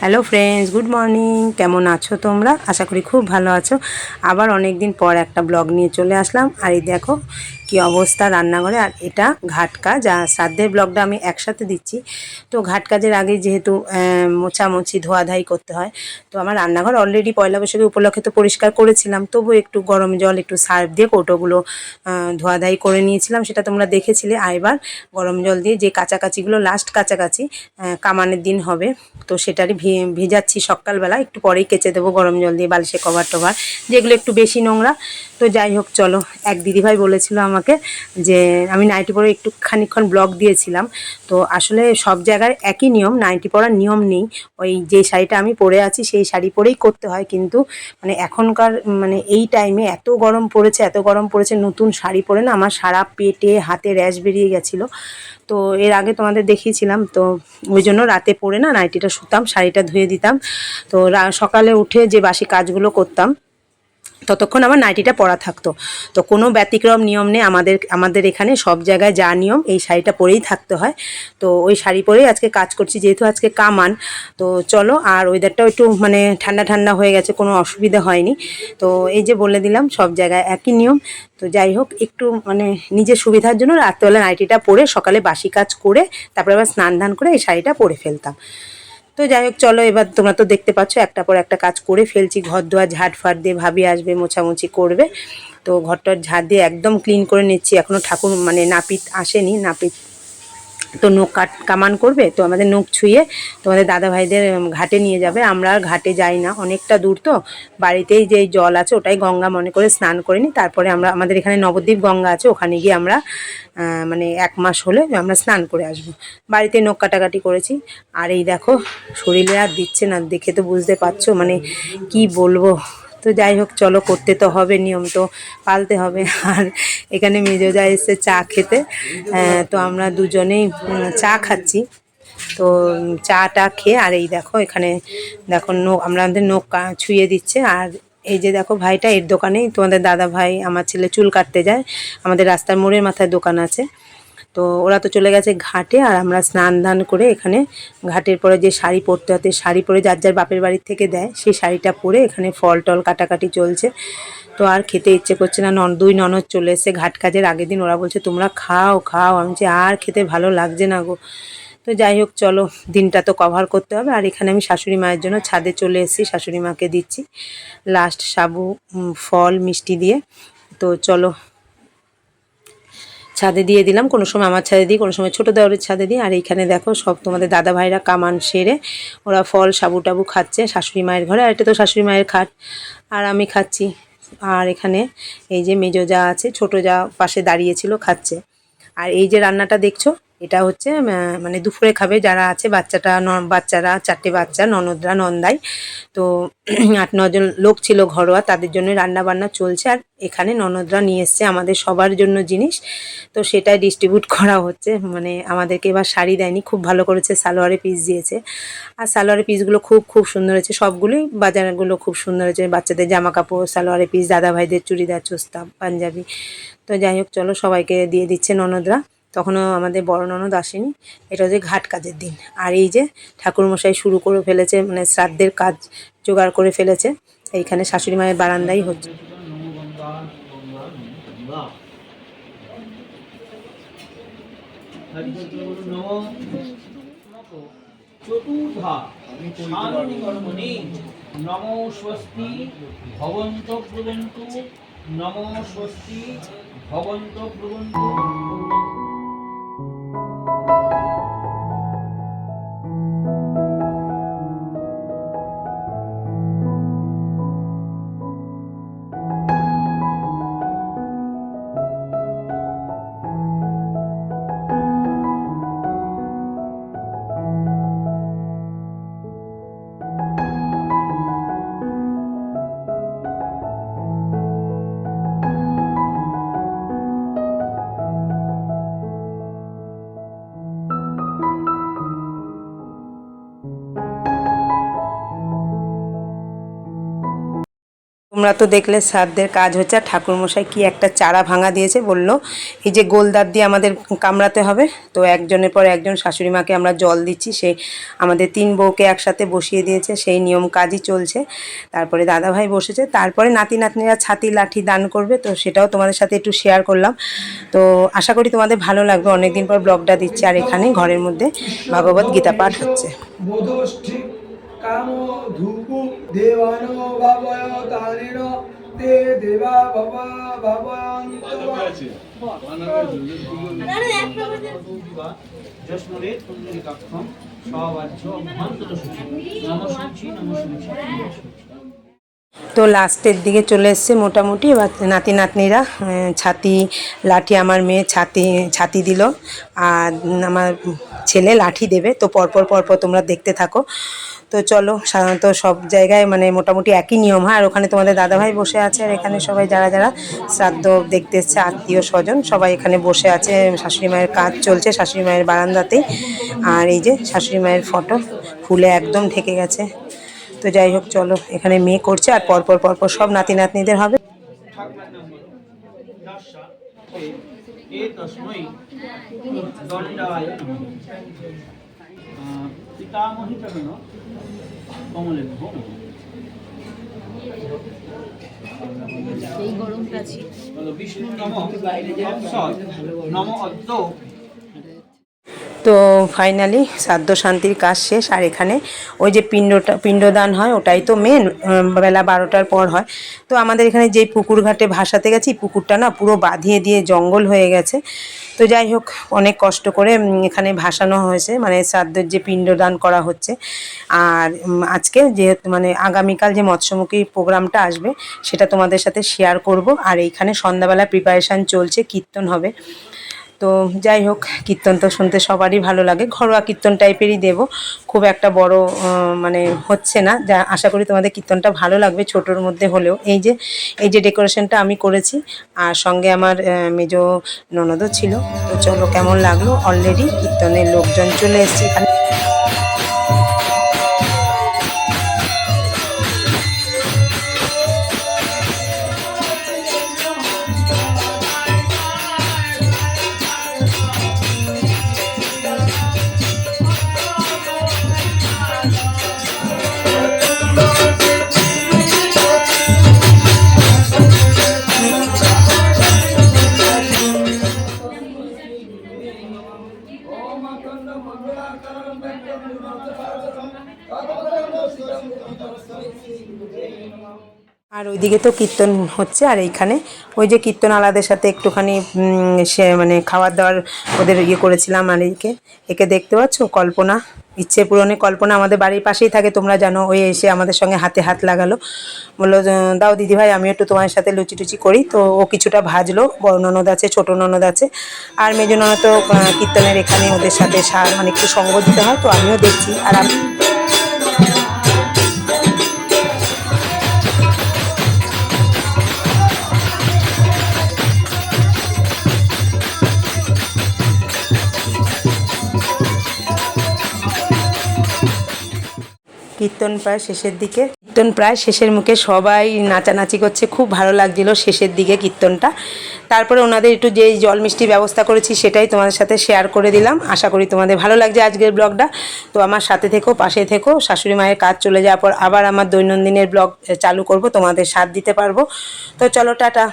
Hello friends, good morning. কেমন আছো তোমরা? আশা করি খুব ভালো আছো। আবার অনেক দিন পর একটা ব্লগ নিয়ে চলে আসলাম। আর এই দেখো কি অবস্থা রান্নাঘরে। আর এটা ঘাট কাজ, আর শ্রাদ্ধের ব্লগটা আমি একসাথে দিচ্ছি। তো ঘাট কাজের আগে যেহেতু মোছামুছি ধোয়াধাই করতে হয়, তো আমার রান্নাঘর অলরেডি পয়লা বৈশাখের উপলক্ষে তো পরিষ্কার করেছিলাম, তবু একটু গরম জল একটু সার্ফ দিয়ে কৌটোগুলো ধোয়াধাই করে নিয়েছিলাম, সেটা তোমরা দেখেছিলে। আর এবার গরম জল দিয়ে যে কাচাকাচিগুলো লাস্ট কাচাকাচি কামানের দিন হবে, তো সেটারই ভেজাচ্ছি সকালবেলা, একটু পরেই কেচে দেবো গরম জল দিয়ে বালিশে কভার টভার যেগুলো একটু বেশি নোংরা। তো যাই হোক চলো, এক দিদিভাই বলেছিল আমাকে যে আমি নাইটি পরে একটু খানিকক্ষণ ব্লগ দিয়েছিলাম। তো আসলে সব জায়গায় একই নিয়ম, নাইটি পরার নিয়ম নেই। ওই যে শাড়িটা আমি পরে আছি সেই শাড়ি পরেই করতে হয়, কিন্তু মানে এখনকার মানে এই টাইমে এত গরম পড়েছে, এত গরম পড়েছে, নতুন শাড়ি পরে না আমার সারা পেটে হাতে র্যাশ বেরিয়ে গেছিলো। তো এর আগে তোমাদের দেখিয়েছিলাম, তো ওই জন্য রাতে পরে না নাইটিটা শুতাম, শাড়িটা ধুয়ে দিতাম। তো সকালে উঠে যে বাসি কাজগুলো করতাম ততক্ষণ আমার নাইটিটা পরা থাকতো। তো কোনো ব্যতিক্রম নিয়ম নেই আমাদের এখানে, সব জায়গায় যা নিয়ম এই শাড়িটা পরেই থাকতে হয়। তো ওই শাড়ি পরেই আজকে কাজ করছি, যেহেতু আজকে কামান। তো চলো, আর ওয়েদারটাও একটু মানে ঠান্ডা ঠান্ডা হয়ে গেছে, কোনো অসুবিধা হয়নি। তো এই যে বলে দিলাম সব জায়গায় একই নিয়ম। তো যাই হোক, একটু মানে নিজের সুবিধার জন্য রাত্রেবেলা নাইটিটা পরে সকালে বাসি কাজ করে তারপরে আবার স্নান ধান করে এই শাড়িটা পরে ফেলতাম। তো যাই হোক চলো, এবার তোমরা তো দেখতে পাচ্ছ একটা পর একটা কাজ করে ফেলছি। ঘর দোয়া ঝাড় ফাট দিয়ে ভাবি আসবে, মোছামুছি করবে। তো ঘরটার ঝাড় দিয়ে একদম ক্লিন করে নিচ্ছি। এখনও ঠাকুর মানে নাপিত আসেনি, নাপিত তো নখ কামান করবে, তো আমাদের নখ ছুঁয়ে তোমাদের দাদা ভাইদের ঘাটে নিয়ে যাবে। আমরা আর ঘাটে যাই না, অনেকটা দূর তো। বাড়িতেই যে জল আছে ওটাই গঙ্গা মনে করে স্নান করে নিই, তারপরে আমরা আমাদের এখানে নবদ্বীপ গঙ্গা আছে, ওখানে গিয়ে আমরা মানে 1 মাস হলে আমরা স্নান করে আসবো। বাড়িতে নখ কাটাকাটি করেছি। আর এই দেখো শরীরে আর দিচ্ছে না, দেখে তো বুঝতে পারছো মানে কি বলবো। তো যাই হোক চলো, করতে তো হবে, নিয়ম তো পালতে হবে। আর এখানে মেজোজা এসে চা খেতে, তো আমরা দুজনেই চা খাচ্ছি। তো চাটা খেয়ে আর এই দেখো এখানে দেখো আমাদের নখ ছুঁয়ে দিচ্ছে। আর এই যে দেখো ভাইটা, এর দোকানেই তোমাদের দাদা ভাই আমার ছেলে চুল কাটতে যায়, আমাদের রাস্তার মোড়ের মাথায় দোকান আছে। তো ওরা তো চলে গেছে ঘাটে, আর আমরা স্নান ধান করে এখানে ঘাটের পরে যে শাড়ি পরতে হতে, শাড়ি পরে যার যার বাপের বাড়ির থেকে দেয় সেই শাড়িটা পরে এখানে ফল টল কাটাকাটি চলছে। তো আর খেতে ইচ্ছে করছে না। দুই ননদ চলে এসছে ঘাট কাজের আগের দিন, ওরা বলছে তোমরা খাও খাও, আমি যে আর খেতে ভালো লাগছে না গো। তো যাই হোক চলো, দিনটা তো কভার করতে হবে। আর এখানে আমি শাশুড়ি মায়ের জন্য ছাদে চলে এসেছি, শাশুড়ি মাকে দিচ্ছি লাস্ট সাবু ফল মিষ্টি দিয়ে। তো চলো ছাদে দিয়ে দিলাম, কোনো সময় আমার ছাদে দিই, কোনো সময় ছোটো দেওয়ারের ছাদে দিই। আর এইখানে দেখো সব তোমাদের দাদা ভাইরা কামান সেরে ওরা ফল সাবু টাবু খাচ্ছে শাশুড়ি মায়ের ঘরে। আর এটা তো শাশুড়ি মায়ের খাট, আর আমি খাচ্ছি। আর এখানে এই যে মেজো যা আছে, ছোটো যা পাশে দাঁড়িয়েছিল খাচ্ছে। আর এই যে রান্নাটা দেখছো, এটা হচ্ছে মানে দুপুরে খাবে যারা আছে, বাচ্চারা 4টে বাচ্চা, ননদরা নন্দাই। তো 8-9 জন লোক ছিল ঘরোয়া, তাদের জন্য রান্না বান্না চলছে। আর এখানে ননদরা নিয়ে এসছে আমাদের সবার জন্য জিনিস, তো সেটাই ডিস্ট্রিবিউট করা হচ্ছে। মানে আমাদেরকে এবার শাড়ি দেয়নি, খুব ভালো করেছে, সালোয়ারের পিস দিয়েছে। আর সালোয়ারের পিসগুলো খুব খুব সুন্দর হয়েছে, সবগুলোই বাজারগুলো খুব সুন্দর হয়েছে। বাচ্চাদের জামা কাপড়, সালোয়ারের পিস, দাদা ভাইদের চুড়িদার, চোস্তা, পাঞ্জাবি। তো যাই হোক চলো, সবাইকে দিয়ে দিচ্ছে ননদরা। তখনও আমাদের বড় ননদ আসেনি। এটা হচ্ছে ঘাট কাজের দিন। আর এই যে ঠাকুরমশাই শুরু করে ফেলেছে, মানে শ্রাদ্ধের কাজ জোগাড় করে ফেলেছে। এইখানে শাশুড়ি মায়ের বারান্দাই হচ্ছে। চতুর্ধা শান্তিকর্মণি নমো স্বস্তি ভবন্ত ব্রুবন্তু, নমো স্বস্তি ভবন্ত ব্রুবন্তু। তোমরা তো দেখলে শ্রাদ্ধের কাজ হচ্ছে, আর ঠাকুরমশাই কি একটা চারা ভাঙা দিয়েছে, বলল এই যে গোলদার দিয়ে আমাদের কামড়াতে হবে। তো একজনের পর একজন শাশুড়ি মাকে আমরা জল দিচ্ছি, সে আমাদের 3 বউকে একসাথে বসিয়ে দিয়েছে, সেই নিয়ম কাজই চলছে। তারপরে দাদাভাই বসেছে, তারপরে নাতি নাতনিরা ছাতি লাঠি দান করবে, তো সেটাও তোমাদের সাথে একটু শেয়ার করলাম। তো আশা করি তোমাদের ভালো লাগবে, অনেকদিন পর ব্লগটা দিচ্ছি। আর এখানে ঘরের মধ্যে ভাগবত গীতা পাঠ হচ্ছে। কামো ধূপু দেবানো ভাবয় তারেণ তে দেবা বাবা ভাবয়ন্ত জশমরে পুণ্ডরিকাক্ষম সবাজ্য অভ্যন্তরসূচি নমঃ নমঃ। তো লাস্টের দিকে চলে এসছে মোটামুটি। এবার নাতি নাতনিরা ছাতি লাঠি, আমার মেয়ে ছাতি দিল, আর আমার ছেলে লাঠি দেবে। তো পরপর পরপর তোমরা দেখতে থাকো। তো চলো, সাধারণত সব জায়গায় মানে মোটামুটি একই নিয়ম হয়। আর ওখানে তোমাদের দাদাভাই বসে আছে, আর এখানে সবাই যারা যারা শ্রাদ্ধ দেখতে এসছে আত্মীয় স্বজন সবাই এখানে বসে আছে। শাশুড়ি মায়ের কাজ চলছে শাশুড়ি মায়ের বারান্দাতেই। আর এই যে শাশুড়ি মায়ের ফটো ফুলে একদম ঢেকে গেছে। তো যাই হোক, চলো, এখানে মেয়ে করছে, আর পরপর পরপর সব নাতি নাতনিদের হবে। এই গরমটা ছিল। বিষ্ণু নম অদ্য। তো ফাইনালি শ্রাদ্ধ শান্তির কাজ শেষ। আর এখানে ওই যে পিণ্ডদান হয়, ওটাই তো মেন, বেলা 12টার পর হয়। তো আমাদের এখানে যেই পুকুর ঘাটে ভাসাতে গেছি, পুকুরটা না পুরো বাঁধিয়ে দিয়ে জঙ্গল হয়ে গেছে। তো যাই হোক, অনেক কষ্ট করে এখানে ভাসানো হয়েছে, মানে শ্রাদ্ধের যে পিণ্ডদান করা হচ্ছে। আর আজকে যেহেতু মানে আগামীকাল যে মৎস্যমুখী প্রোগ্রামটা আসবে, সেটা তোমাদের সাথে শেয়ার করব। আর এইখানে সন্ধ্যাবেলা প্রিপারেশান চলছে, কীর্তন হবে। তো যাই হোক, কীর্তন তো শুনতে সবারই ভালো লাগে, ঘরোয়া কীর্তন টাইপেরই দেব, খুব একটা বড় মানে হচ্ছে না। যা আশা করি তোমাদের কীর্তনটা ভালো লাগবে, ছোটোর মধ্যে হলেও। এই যে ডেকোরেশনটা আমি করেছি, আর সঙ্গে আমার মেজো ননদও ছিল। তো চলো, কেমন লাগলো। অলরেডি কীর্তনের লোকজন চলে এসছে এখানে। আর ওইদিকে তো কীর্তন হচ্ছে, আর এইখানে ওই যে কীর্তন আলাদের সাথে একটুখানি সে মানে খাবার দাবার ওদের করেছিলাম। আর একে দেখতে পাচ্ছ, কল্পনা, ইচ্ছে পূরণে কল্পনা আমাদের বাড়ির পাশেই থাকে, তোমরা জানো। ওই এসে আমাদের সঙ্গে হাতে হাত লাগালো, বললো দাও দিদিভাই, আমি একটু তোমার সাথে লুচি টুচি করি। তো ও কিছুটা ভাজলো, বড় ননদ আছে, ছোটো ননদ আছে, আর মেজো ননদ তো কীর্তনের এখানে ওদের সাথে মানে একটু সঙ্গ দিতে হয়, তো আমিও দেখছি। আর কীর্তন প্রায় শেষের মুখে, সবাই নাচানাচি করছে, খুব ভালো লাগছিল শেষের দিকে কীর্তনটা। তারপরে ওনাদের একটু যেই জল মিষ্টি ব্যবস্থা করেছি, সেটাই তোমাদের সাথে শেয়ার করে দিলাম। আশা করি তোমাদের ভালো লাগছে আজকের ব্লগটা। তো আমার সাথে থেকো, পাশে থেকো। শাশুড়ি মায়ের কাজ চলে যাওয়ার পর আবার আমার দৈনন্দিনের ব্লগ চালু করব, তোমাদের সাথ দিতে পারবো। তো চলো, টাটা।